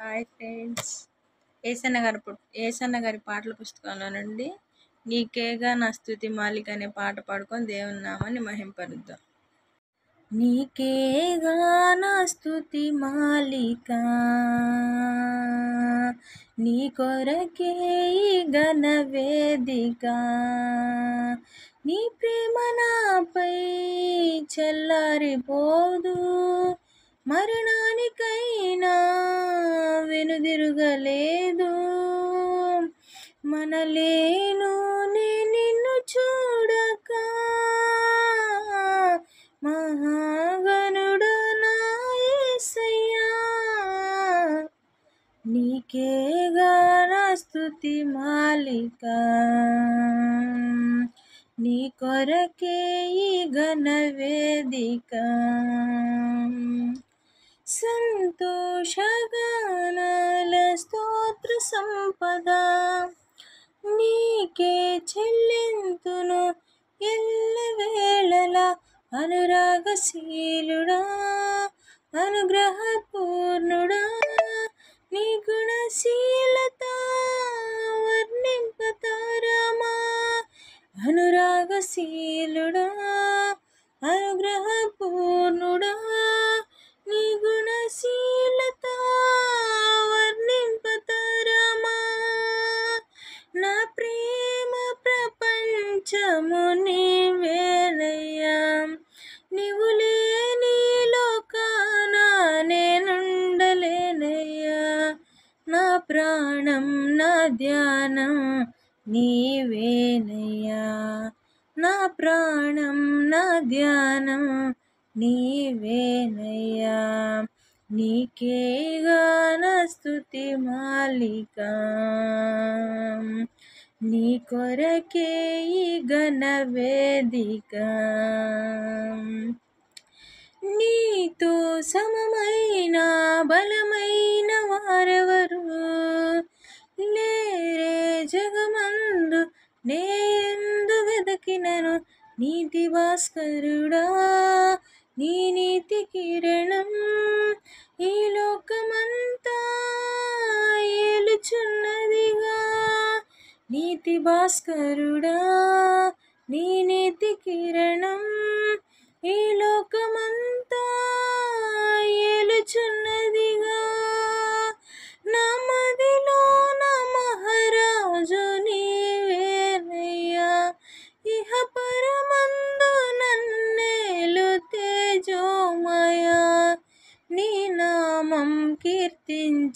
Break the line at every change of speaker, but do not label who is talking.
Hi friends. Yesanna గారి పాటల పుస్తకంలో నుండి నీకేగా నా స్తుతి మాలిక అనే పాట పాడుకొని దేవుని నామాన్ని మహింపరుద్దాం. నీకేగా నా స్తుతి మాలిక, నీ కొరకే ఈ ఘన వేదిక, నీ ప్రేమ నాపై చల్లారిపోదు, మరణానికైనా వెనుదిరుగలేదు. మనలేను నే నిన్ను చూడక, మహాగణుడా నా యేసయ్యా, నీకేగా నా స్తుతి మాలిక, నీ కొరకే ఈ ఘన వేదిక. సంతోషగానాల స్తోత్ర సంపద నీకే చెల్లింతును ఎల్లవేళలా. అనురాగశీలుడా, అనుగ్రహపూర్ణుడా, నీ గుణశీలత వర్ణింపతరమా. అనురాగశీలుడా, అనుగ్రహపూర్ణుడా, నీ గుణశీలత వర్ణింపతరమా. నా ప్రేమ ప్రపంచము నీవేనయ్యా, నీవు లేని లోకాన నేనుండలేనయ్యా. నా ప్రాణం నా ధ్యానం నీవేనయ్యా, నా ప్రాణం నా ధ్యానం నీవేనయ్యా. నీకేగా నా స్తుతి మాలిక, నీ కొరకే ఈ ఘన వేదిక. నీతో సమమైన బలమైన వారెవరు లేరే జగమందు, నేందు వెదకినను. నీతి భాస్కరుడా, నీ నీతి కిరణం ఈ లోకమంతా ఏలుచున్నదిగా. నీతి భాస్కరుడా,